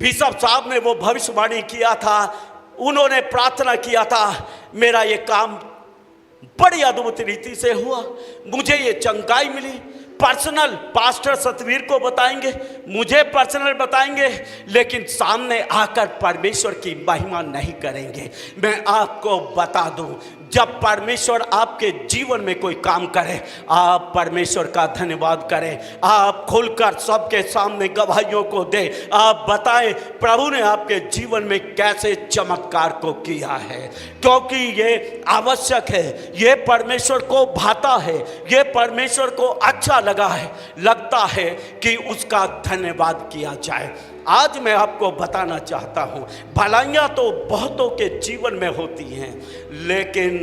Bishop साहब ने वो भविष्यवाणी किया था, उन्होंने प्रार्थना किया था, मेरा ये काम बड़ी अद्भुत रीति से हुआ, मुझे ये चंगाई मिली। पर्सनल पास्टर सतवीर को बताएंगे, मुझे पर्सनल बताएंगे, लेकिन सामने आकर परमेश्वर की महिमा नहीं करेंगे। मैं आपको बता दूं, जब परमेश्वर आपके जीवन में कोई काम करे, आप परमेश्वर का धन्यवाद करें। आप खुलकर सबके सामने गवाहियों को दें, आप बताएं प्रभु ने आपके जीवन में कैसे चमत्कार को किया है, क्योंकि ये आवश्यक है, ये परमेश्वर को भाता है, ये परमेश्वर को अच्छा लगता है कि उसका धन्यवाद किया जाए। आज मैं आपको बताना चाहता हूँ, भलाइयाँ तो बहुतों के जीवन में होती हैं, लेकिन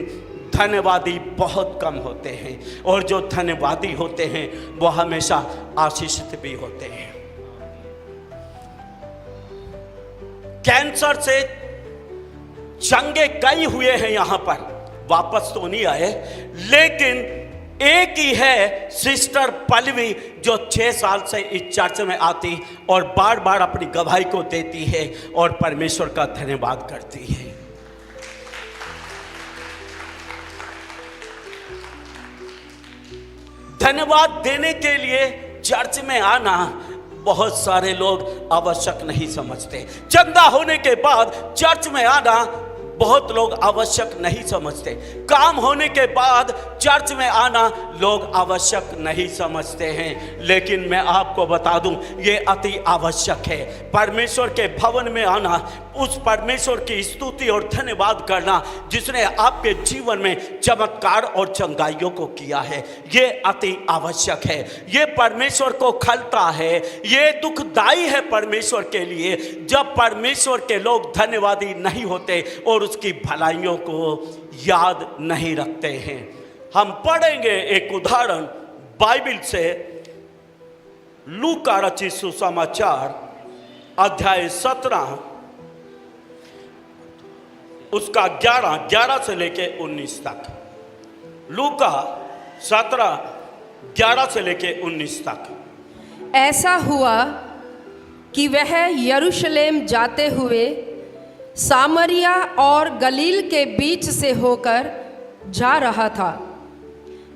धन्यवादी बहुत कम होते हैं, और जो धन्यवादी होते हैं वो हमेशा आशीषित भी होते हैं। कैंसर से चंगे कई हुए हैं यहाँ पर, वापस तो नहीं आए, लेकिन एक ही है सिस्टर पल्लवी जो 6 साल से इस चर्च में आती और बार बार अपनी गवाही को देती है और परमेश्वर का धन्यवाद करती है। धन्यवाद देने के लिए चर्च में आना बहुत सारे लोग आवश्यक नहीं समझते। चंदा होने के बाद चर्च में आना बहुत लोग आवश्यक नहीं समझते। काम होने के बाद चर्च में आना लोग आवश्यक नहीं समझते हैं, लेकिन मैं आपको बता दूं ये अति आवश्यक है। परमेश्वर के भवन में आना, उस परमेश्वर की स्तुति और धन्यवाद करना जिसने आपके जीवन में चमत्कार और चंगाइयों को किया है, ये अति आवश्यक है। ये परमेश्वर को खलता है, ये दुखदाई है परमेश्वर के लिए जब परमेश्वर के लोग धन्यवादी नहीं होते और उसकी भलाइयों को याद नहीं रखते हैं। हम पढ़ेंगे एक उदाहरण बाइबल से, लूका रचित सुसमाचार अध्याय 17 उसका 11 से लेके 19 तक। लूका 17 11 से लेके 19 तक। ऐसा हुआ कि वह यरूशलेम जाते हुए सामरिया और गलील के बीच से होकर जा रहा था।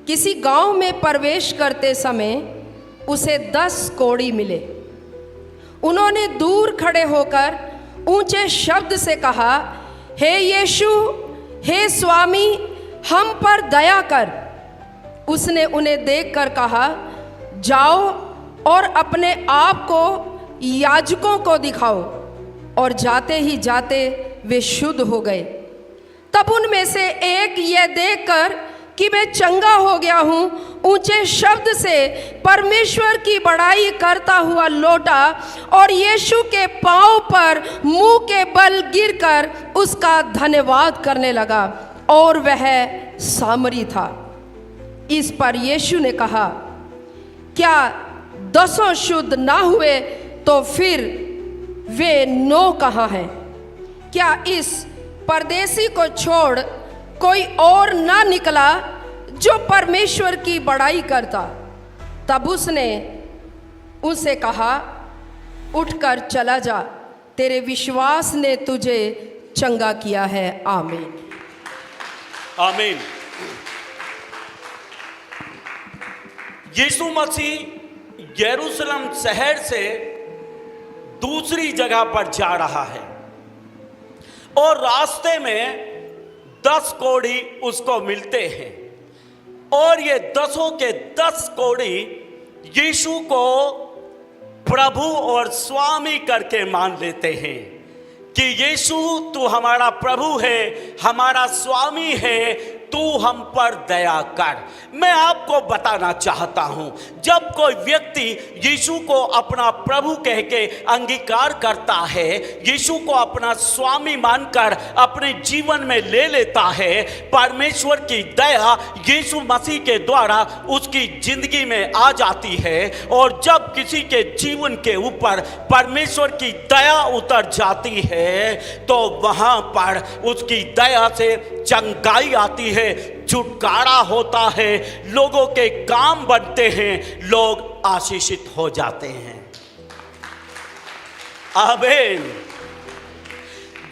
किसी गांव में प्रवेश करते समय उसे 10 कोढ़ी मिले। उन्होंने दूर खड़े होकर ऊंचे शब्द से कहा, हे यीशु, हे स्वामी, हम पर दया कर। उसने उन्हें देखकर कहा, जाओ और अपने आप को याजकों को दिखाओ। और जाते ही जाते वे शुद्ध हो गए। तब उनमें से एक यह देखकर कि मैं चंगा हो गया हूँ, ऊंचे शब्द से परमेश्वर की बड़ाई करता हुआ लौटा और यीशु के पांव पर मुंह के बल गिरकर उसका धन्यवाद करने लगा, और वह सामरी था। इस पर यीशु ने कहा, क्या 10 शुद्ध ना हुए तो फिर वे 9 कहाँ हैं? क्या इस परदेसी को छोड़ कोई और ना निकला जो परमेश्वर की बड़ाई करता? तब उसने उनसे कहा, उठकर चला जा, तेरे विश्वास ने तुझे चंगा किया है। आमीन। आमीन। यीशु मसीह यरूशलेम शहर से दूसरी जगह पर जा रहा है और रास्ते में 10 कोढ़ी उसको मिलते हैं, और ये 10 के 10 कोढ़ी यीशु को प्रभु और स्वामी करके मान लेते हैं कि यीशु तू हमारा प्रभु है, हमारा स्वामी है, तू हम पर दया कर। मैं आपको बताना चाहता हूं, जब कोई व्यक्ति यीशु को अपना प्रभु कह के अंगीकार करता है, यीशु को अपना स्वामी मानकर अपने जीवन में ले लेता है, परमेश्वर की दया यीशु मसीह के द्वारा उसकी जिंदगी में आ जाती है। और जब किसी के जीवन के ऊपर परमेश्वर की दया उतर जाती है तो वहां पर उसकी दया से चंगाई आती है, छुटकारा होता है, लोगों के काम बनते हैं, लोग आशीषित हो जाते हैं। आमीन।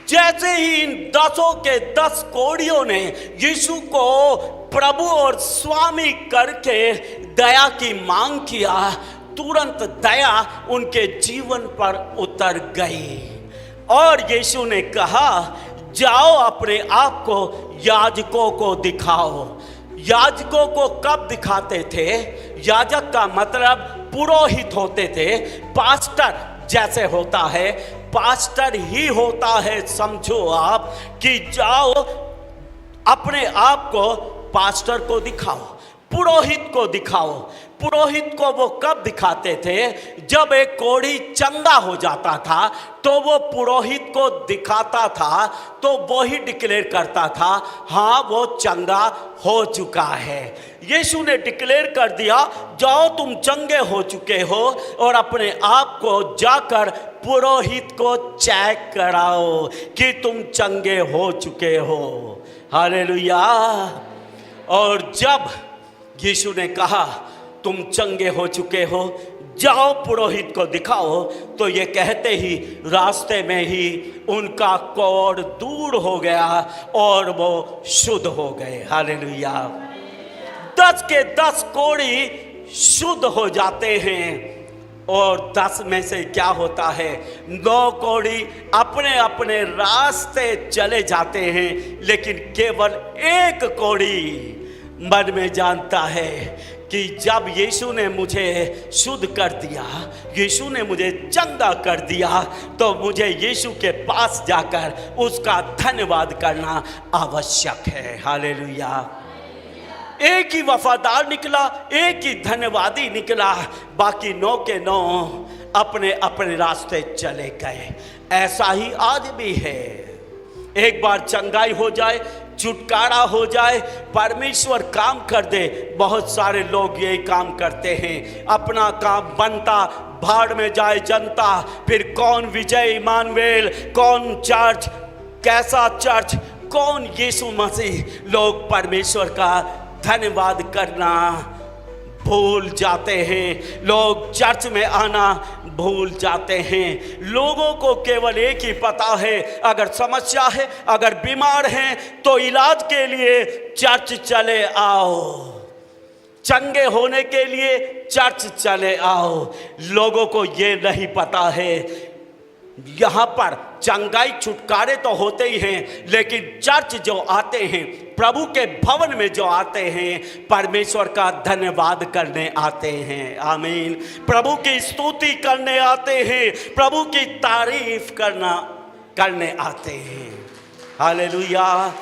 जैसे ही इन 10 के 10 कोढ़ियों ने यीशु को प्रभु और स्वामी करके दया की मांग किया, तुरंत दया उनके जीवन पर उतर गई और यीशु ने कहा, जाओ अपने आप को याजकों को दिखाओ। याजकों को कब दिखाते थे? याजक का मतलब पुरोहित होते थे, पास्टर जैसे होता है, पास्टर ही होता है। समझो आप कि जाओ अपने आप को पास्टर को दिखाओ, पुरोहित को दिखाओ। पुरोहित को वो कब दिखाते थे? जब एक कोढ़ी चंगा हो जाता था तो वो पुरोहित को दिखाता था, तो वो ही डिक्लेयर करता था, हाँ वो चंगा हो चुका है। यीशु ने डिक्लेयर कर दिया, जाओ तुम चंगे हो चुके हो और अपने आप को जाकर पुरोहित को चेक कराओ कि तुम चंगे हो चुके हो। हालेलुया। और जब यीशु ने कहा तुम चंगे हो चुके हो, जाओ पुरोहित को दिखाओ, तो ये कहते ही रास्ते में ही उनका कोढ़ दूर हो गया और वो शुद्ध हो गए। हालेलुया। 10 के 10 कोढ़ी शुद्ध हो जाते हैं और 10 में से क्या होता है? 9 कोढ़ी अपने अपने रास्ते चले जाते हैं, लेकिन केवल एक कोढ़ी मन में जानता है कि जब यीशु ने मुझे शुद्ध कर दिया, यीशु ने मुझे चंगा कर दिया, तो मुझे यीशु के पास जाकर उसका धन्यवाद करना आवश्यक है। हालेलुया। एक ही वफादार निकला, एक ही धन्यवादी निकला, बाकी 9 के 9 अपने अपने रास्ते चले गए। ऐसा ही आज भी है। एक बार चंगाई हो जाए, छुटकारा हो जाए, परमेश्वर काम कर दे। बहुत सारे लोग यही काम करते हैं, अपना काम बनता, भाड़ में जाए जनता, फिर कौन विजय इमानुएल, कौन चर्च, कैसा चर्च, कौन यीशु मसीह। लोग परमेश्वर का धन्यवाद करना भूल जाते हैं, लोग चर्च में आना भूल जाते हैं। लोगों को केवल एक ही पता है, अगर समस्या है, अगर बीमार हैं तो इलाज के लिए चर्च चले आओ, चंगे होने के लिए चर्च चले आओ। लोगों को ये नहीं पता है, यहाँ पर चंगाई छुटकारे तो होते ही हैं, लेकिन चर्च जो आते हैं, प्रभु के भवन में जो आते हैं, परमेश्वर का धन्यवाद करने आते हैं। आमीन। प्रभु की स्तुति करने आते हैं, प्रभु की तारीफ करने आते हैं। हालेलुया।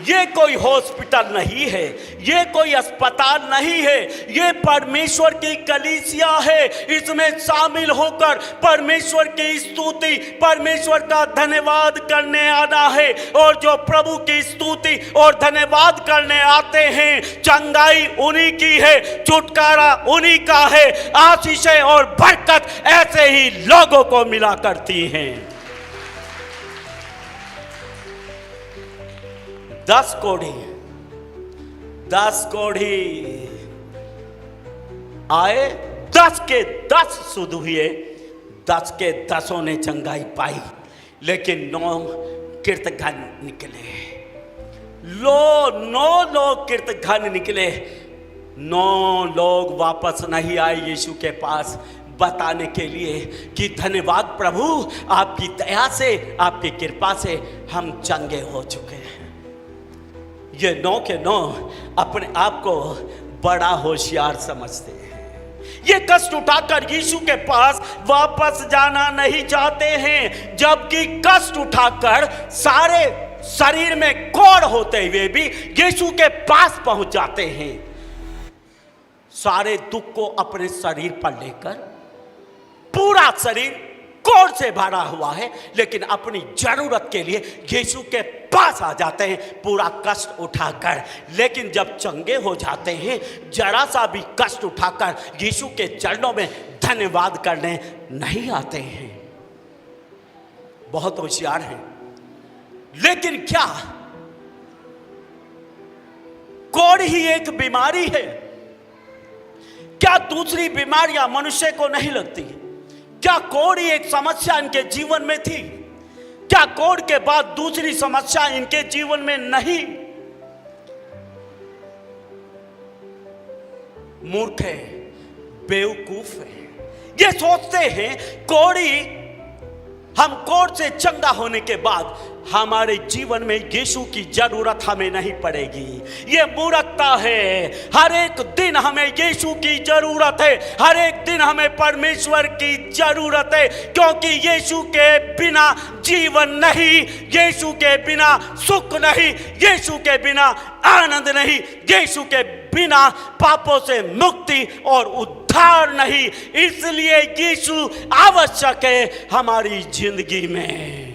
ये कोई हॉस्पिटल नहीं है, ये कोई अस्पताल नहीं है, ये परमेश्वर की कलीसिया है। इसमें शामिल होकर परमेश्वर की स्तुति, परमेश्वर का धन्यवाद करने आना है। और जो प्रभु की स्तुति और धन्यवाद करने आते हैं, चंगाई उन्हीं की है, छुटकारा उन्हीं का है, आशीषें और बरकत ऐसे ही लोगों को मिला करती हैं। 10 कोढ़ी आए, 10 के 10 शुद्ध हुए, 10 के 10 ने चंगाई पाई, लेकिन 9 कीर्तघन निकले। 9 लोग कीर्तघन निकले, 9 लोग वापस नहीं आए यीशु के पास बताने के लिए कि धन्यवाद प्रभु, आपकी दया से, आपकी कृपा से हम चंगे हो चुके हैं। ये 9 के 9 अपने आप को बड़ा होशियार समझते हैं। ये कष्ट उठाकर यीशु के पास वापस जाना नहीं चाहते हैं, जबकि कष्ट उठाकर सारे शरीर में कोढ़ होते हुए भी यीशु के पास पहुंच जाते हैं। सारे दुख को अपने शरीर पर लेकर, पूरा शरीर कोढ़ से भरा हुआ है, लेकिन अपनी जरूरत के लिए यीशु के पास आ जाते हैं पूरा कष्ट उठाकर। लेकिन जब चंगे हो जाते हैं, जरा सा भी कष्ट उठाकर यीशु के चरणों में धन्यवाद करने नहीं आते हैं। बहुत होशियार हैं। लेकिन क्या कोढ़ ही एक बीमारी है? क्या दूसरी बीमारियां मनुष्य को नहीं लगती? क्या कोढ़ी एक समस्या इनके जीवन में थी? क्या कोढ़ के बाद दूसरी समस्या इनके जीवन में नहीं? मूर्ख है, बेवकूफ है, ये सोचते हैं कोढ़ी, हम कोढ़ से चंगा होने के बाद हमारे जीवन में यीशु की जरूरत हमें नहीं पड़ेगी। ये मूर्खता है। हर एक दिन हमें यीशु की जरूरत है, हर एक दिन हमें परमेश्वर की जरूरत है, क्योंकि यीशु के बिना जीवन नहीं, यीशु के बिना सुख नहीं, यीशु के बिना आनंद नहीं, यीशु के बिना पापों से मुक्ति और उद्धार नहीं। इसलिए यीशु आवश्यक है हमारी जिंदगी में।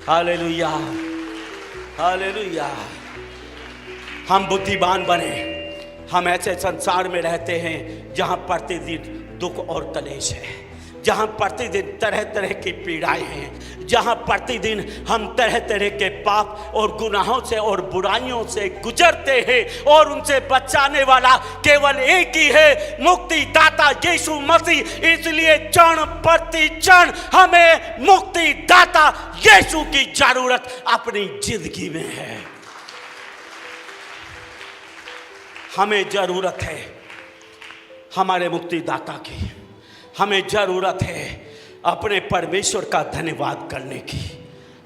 Hallelujah, hallelujah. हम बुद्धिमान बने। हम ऐसे संसार में रहते हैं जहां प्रतिदिन दुख और कलेश है, जहां प्रतिदिन तरह तरह की पीड़ाएं हैं, जहां प्रतिदिन हम तरह तरह के पाप और गुनाहों से और बुराइयों से गुजरते हैं, और उनसे बचाने वाला केवल एक ही है, मुक्तिदाता यीशु मसीह। इसलिए क्षण प्रति क्षण हमें मुक्तिदाता यीशु की जरूरत अपनी जिंदगी में है। हमें जरूरत है हमारे मुक्तिदाता की। हमें जरूरत है अपने परमेश्वर का धन्यवाद करने की।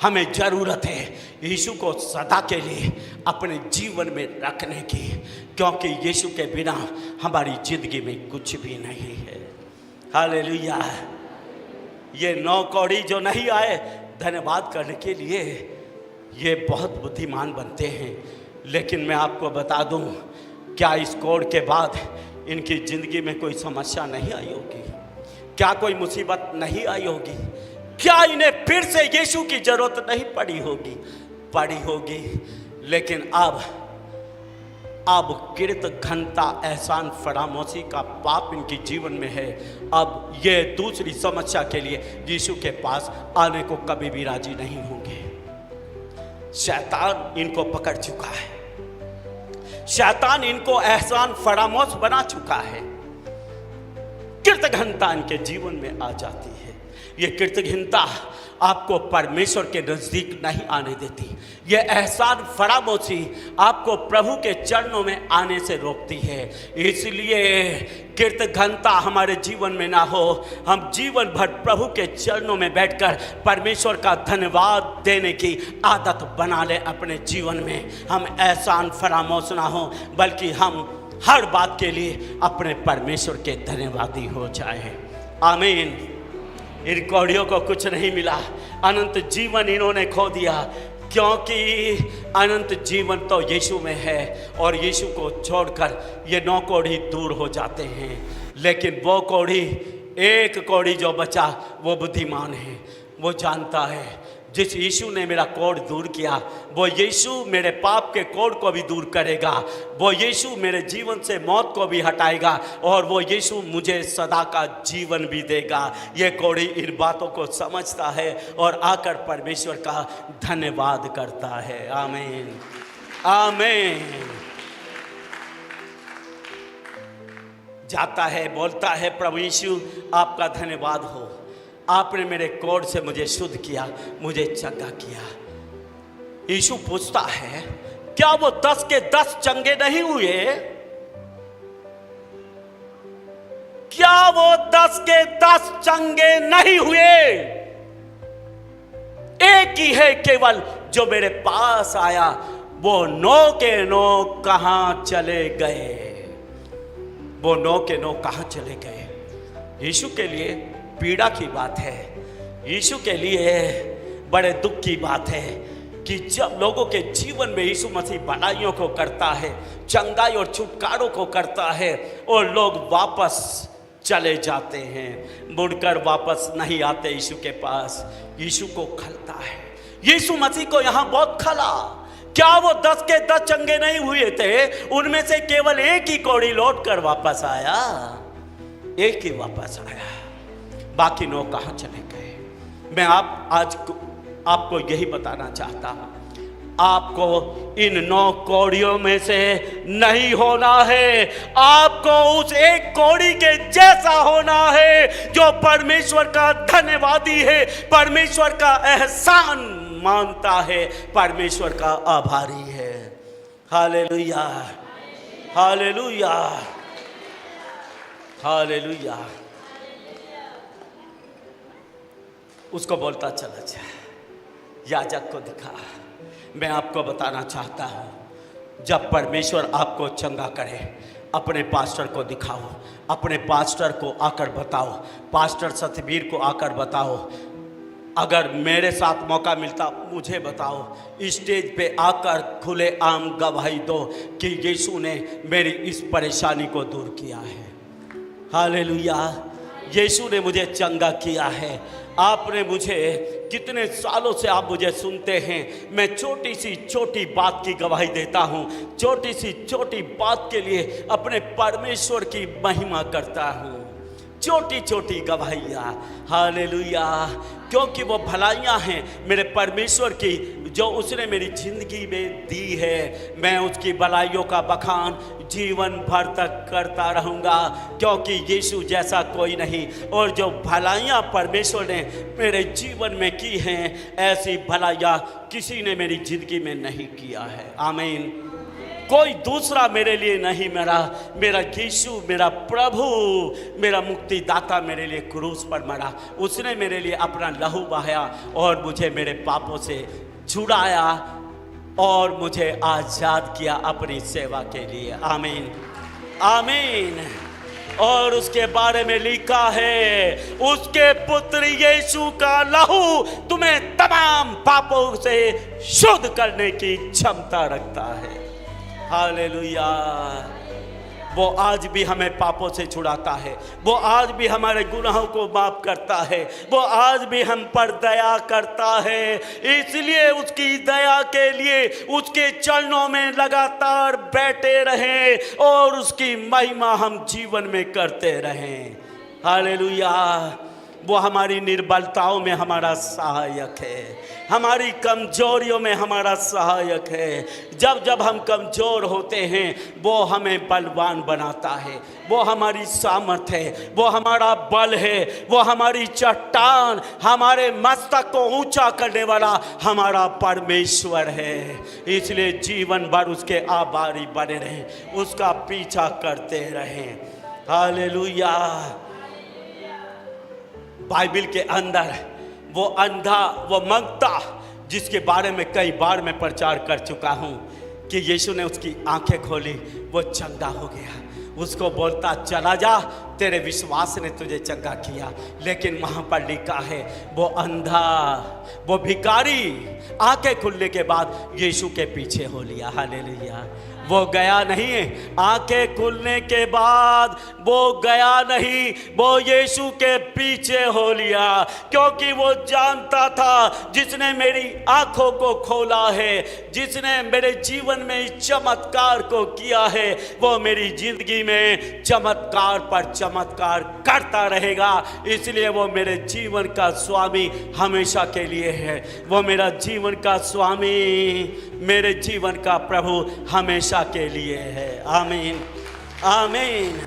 हमें जरूरत है यीशु को सदा के लिए अपने जीवन में रखने की, क्योंकि यीशु के बिना हमारी जिंदगी में कुछ भी नहीं है। हालेलुया। ये 9 कौड़ी जो नहीं आए धन्यवाद करने के लिए, ये बहुत बुद्धिमान बनते हैं। लेकिन मैं आपको बता दूं, क्या इस कोड़ के बाद इनकी जिंदगी में कोई समस्या नहीं आई होगी? क्या कोई मुसीबत नहीं आई होगी? क्या इन्हें फिर से यीशु की जरूरत नहीं पड़ी होगी? पड़ी होगी। लेकिन अब किर्त घनता एहसान फरामोशी का पाप इनके जीवन में है। अब ये दूसरी समस्या के लिए यीशु के पास आने को कभी भी राजी नहीं होंगे। शैतान इनको पकड़ चुका है। शैतान इनको एहसान फरामोश बना चुका है। कृतघ्नता इनके जीवन में आ जाती है। ये कृतघ्नता आपको परमेश्वर के नजदीक नहीं आने देती। ये एहसान फरामोशी आपको प्रभु के चरणों में आने से रोकती है। इसलिए कृतघ्नता हमारे जीवन में ना हो। हम जीवन भर प्रभु के चरणों में बैठकर परमेश्वर का धन्यवाद देने की आदत बना लें अपने जीवन में। हम एहसान फरामोश ना हो, बल्कि हम हर बात के लिए अपने परमेश्वर के धन्यवादी हो जाए। आमीन। इन कौड़ियों को कुछ नहीं मिला, अनंत जीवन इन्होंने खो दिया, क्योंकि अनंत जीवन तो यीशु में है, और यीशु को छोड़कर ये 9 कौड़ी दूर हो जाते हैं। लेकिन वो कौड़ी, एक कौड़ी जो बचा, वो बुद्धिमान है। वो जानता है जिस यीशु ने मेरा कोढ़ दूर किया, वो यीशु मेरे पाप के कोढ़ को भी दूर करेगा। वो यीशु मेरे जीवन से मौत को भी हटाएगा, और वो यीशु मुझे सदा का जीवन भी देगा। ये कोढ़ी इन बातों को समझता है और आकर परमेश्वर का धन्यवाद करता है। आमीन, आमीन। जाता है, बोलता है, प्रभु यीशु आपका धन्यवाद हो, आपने मेरे कोढ़ से मुझे शुद्ध किया, मुझे चंगा किया। यीशु पूछता है, क्या वो 10 के 10 चंगे नहीं हुए? क्या वो 10 के 10 चंगे नहीं हुए? एक ही है केवल जो मेरे पास आया, वो 9 के 9 कहां चले गए? वो 9 के 9 कहां चले गए? यीशु के लिए पीड़ा की बात है। यीशु के लिए बड़े दुख की बात है कि जब लोगों के जीवन में यीशु मसीह भलाइयों को करता है, चंगाई और छुटकारों को करता है, और लोग वापस चले जाते हैं, मुड़कर वापस नहीं आते यीशु के पास। यीशु को खलता है। यीशु मसीह को यहाँ बहुत खला। क्या वो 10 के 10 चंगे नहीं हुए थे? उनमें से केवल एक ही कौड़ी लौट कर वापस आया। एक ही वापस आया, बाकी 9 कहाँ चले गए? मैं आज आपको यही बताना चाहता हूँ, आपको इन 9 कौड़ियों में से नहीं होना है, आपको उस एक कौड़ी के जैसा होना है जो परमेश्वर का धन्यवादी है, परमेश्वर का एहसान मानता है, परमेश्वर का आभारी है। Hallelujah, hallelujah, hallelujah. उसको बोलता चला जा, याजक को दिखा। मैं आपको बताना चाहता हूँ, जब परमेश्वर आपको चंगा करे, अपने पास्टर को दिखाओ, अपने पास्टर को आकर बताओ, पास्टर सतबीर को आकर बताओ। अगर मेरे साथ मौका मिलता मुझे बताओ, स्टेज पे आकर खुले आम गवाही दो कि यीशु ने मेरी इस परेशानी को दूर किया है। हालेलुया, यीशु ने मुझे चंगा किया है। आपने मुझे कितने सालों से आप मुझे सुनते हैं, मैं छोटी सी छोटी बात की गवाही देता हूँ, छोटी सी छोटी बात के लिए अपने परमेश्वर की महिमा करता हूँ, छोटी छोटी गवाहियाँ। हालेलुया, क्योंकि वो भलाइयाँ हैं मेरे परमेश्वर की जो उसने मेरी ज़िंदगी में दी है। मैं उसकी भलाइयों का बखान जीवन भर तक करता रहूँगा, क्योंकि यीशु जैसा कोई नहीं। और जो भलाइयाँ परमेश्वर ने मेरे जीवन में की हैं, ऐसी भलाइयाँ किसी ने मेरी ज़िंदगी में नहीं किया है। आमीन। कोई दूसरा मेरे लिए नहीं, मेरा यीशु, मेरा प्रभु, मेरा मुक्तिदाता मेरे लिए क्रूस पर मरा। उसने मेरे लिए अपना लहू बहाया और मुझे मेरे पापों से छुड़ाया और मुझे आज़ाद किया अपनी सेवा के लिए। आमीन, आमीन। और उसके बारे में लिखा है, उसके पुत्र यीशु का लहू तुम्हें तमाम पापों से शुद्ध करने की क्षमता रखता है। हालेलुया। वो आज भी हमें पापों से छुड़ाता है, वो आज भी हमारे गुनाहों को माफ़ करता है, वो आज भी हम पर दया करता है। इसलिए उसकी दया के लिए उसके चरणों में लगातार बैठे रहें और उसकी महिमा हम जीवन में करते रहें। हालेलुया। वो हमारी निर्बलताओं में हमारा सहायक है, हमारी कमजोरियों में हमारा सहायक है। जब जब हम कमज़ोर होते हैं वो हमें बलवान बनाता है, वो हमारी सामर्थ्य है, वो हमारा बल है, वो हमारी चट्टान, हमारे मस्तक को ऊंचा करने वाला हमारा परमेश्वर है। इसलिए जीवन भर उसके आभारी बने रहें, उसका पीछा करते रहें। हालेलुया। बाइबल के अंदर वो अंधा, वो मंगता, जिसके बारे में कई बार मैं प्रचार कर चुका हूँ कि यीशु ने उसकी आंखें खोली, वो चंगा हो गया। उसको बोलता चला जा, तेरे विश्वास ने तुझे चंगा किया। लेकिन वहाँ पर लिखा है वो अंधा, वो भिखारी आंखें खुलने के बाद यीशु के पीछे हो लिया। हालेलुया। वो गया नहीं, आंखें खुलने के बाद वो गया नहीं, वो यीशु के पीछे हो लिया, क्योंकि वो जानता था जिसने मेरी आंखों को खोला है, जिसने मेरे जीवन में इस चमत्कार को किया है, वो मेरी जिंदगी में चमत्कार पर चमत्कार करता रहेगा। इसलिए वो मेरे जीवन का स्वामी हमेशा के लिए है, वो मेरा जीवन का स्वामी, मेरे जीवन का प्रभु हमेशा के लिए है। आमीन, आमीन।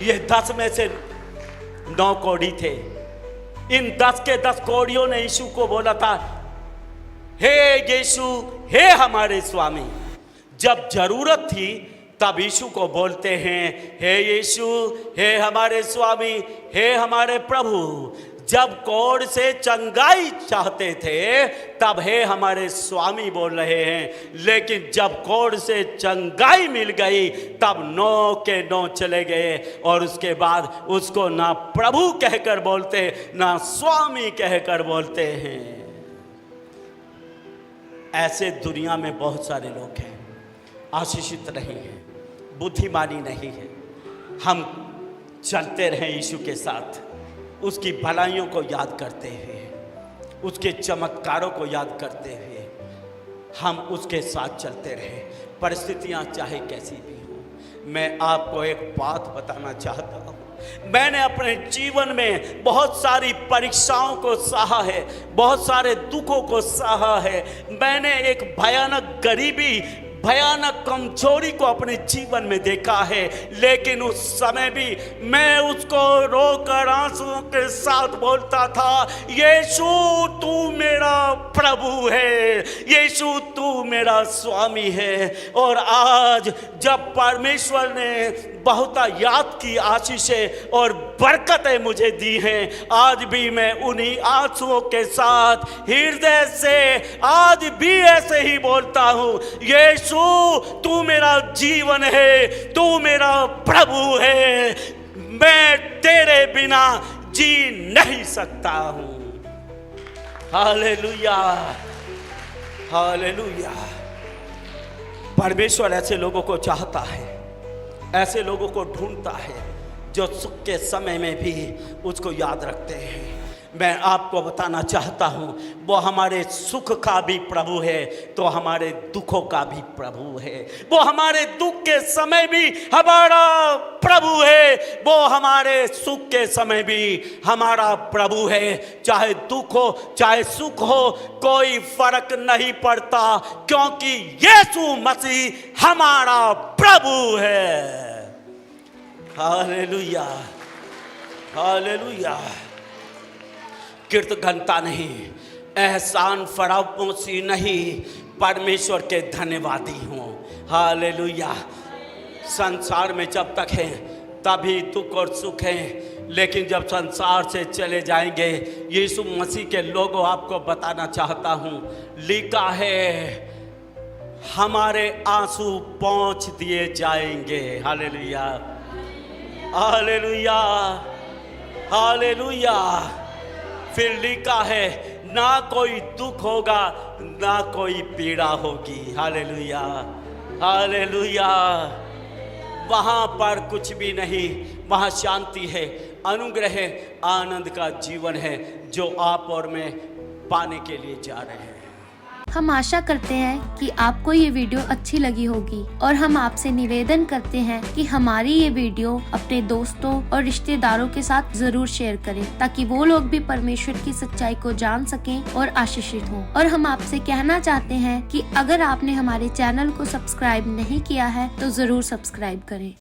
ये 10 में से 9 कौड़ी थे। इन 10 के 10 कौड़ियों ने यीशु को बोला था, हे यीशु, हे हमारे स्वामी। जब जरूरत थी तब यीशु को बोलते हैं, हे यीशु, हे हमारे स्वामी, हे हमारे प्रभु। जब कोढ़ से चंगाई चाहते थे तब हे हमारे स्वामी बोल रहे हैं, लेकिन जब कोढ़ से चंगाई मिल गई तब 9 के 9 चले गए और उसके बाद उसको ना प्रभु कहकर बोलते, ना स्वामी कहकर बोलते हैं। ऐसे दुनिया में बहुत सारे लोग हैं, आशीषित नहीं है, बुद्धिमानी नहीं है। हम चलते रहें यीशु के साथ, उसकी भलाइयों को याद करते हुए, उसके चमत्कारों को याद करते हुए हम उसके साथ चलते रहें, परिस्थितियां चाहे कैसी भी हो। मैं आपको एक बात बताना चाहता हूँ, मैंने अपने जीवन में बहुत सारी परीक्षाओं को सहा है, बहुत सारे दुखों को सहा है। मैंने एक भयानक गरीबी, भयानक कमजोरी को अपने जीवन में देखा है, लेकिन उस समय भी मैं उसको रोकर आंसुओं के साथ बोलता था, यीशु तू मेरा प्रभु है, यीशु तू मेरा स्वामी है। और आज जब परमेश्वर ने बहुत याद की आशीषें और बरकतें मुझे दी हैं, आज भी मैं उन्हीं आंसुओं के साथ हृदय से आज भी ऐसे ही बोलता हूँ, यीशु तू मेरा जीवन है, तू मेरा प्रभु है, मैं तेरे बिना जी नहीं सकता हूँ। Hallelujah, hallelujah. परमेश्वर ऐसे लोगों को चाहता है, ऐसे लोगों को ढूंढता है जो सुख के समय में भी उसको याद रखते हैं। मैं आपको बताना चाहता हूँ, वो हमारे सुख का भी प्रभु है तो हमारे दुखों का भी प्रभु है। वो हमारे दुख के समय भी हमारा प्रभु है, वो हमारे सुख के समय भी हमारा प्रभु है। चाहे दुख हो चाहे सुख हो, कोई फर्क नहीं पड़ता, क्योंकि यीशु मसीह हमारा प्रभु है। Hallelujah, hallelujah. कृतज्ञता नहीं, एहसान फरामोशी नहीं, परमेश्वर के धन्यवादी हूँ। हालेलुया। संसार में जब तक हैं तभी दुख और सुख हैं, लेकिन जब संसार से चले जाएंगे, यीशु मसीह के लोगों आपको बताना चाहता हूँ, लिखा है हमारे आंसू पोंछ दिए जाएंगे। Hallelujah, hallelujah, hallelujah. फिर लिखा है ना कोई दुख होगा ना कोई पीड़ा होगी। Hallelujah, hallelujah. वहाँ पर कुछ भी नहीं, वहाँ शांति है, अनुग्रह है, आनंद का जीवन है जो आप और मैं पाने के लिए जा रहे हैं। हम आशा करते हैं कि आपको ये वीडियो अच्छी लगी होगी और हम आपसे निवेदन करते हैं कि हमारी ये वीडियो अपने दोस्तों और रिश्तेदारों के साथ जरूर शेयर करें, ताकि वो लोग भी परमेश्वर की सच्चाई को जान सकें और आशीषित हों। और हम आपसे कहना चाहते हैं कि अगर आपने हमारे चैनल को सब्सक्राइब नहीं किया है तो जरूर सब्सक्राइब करें।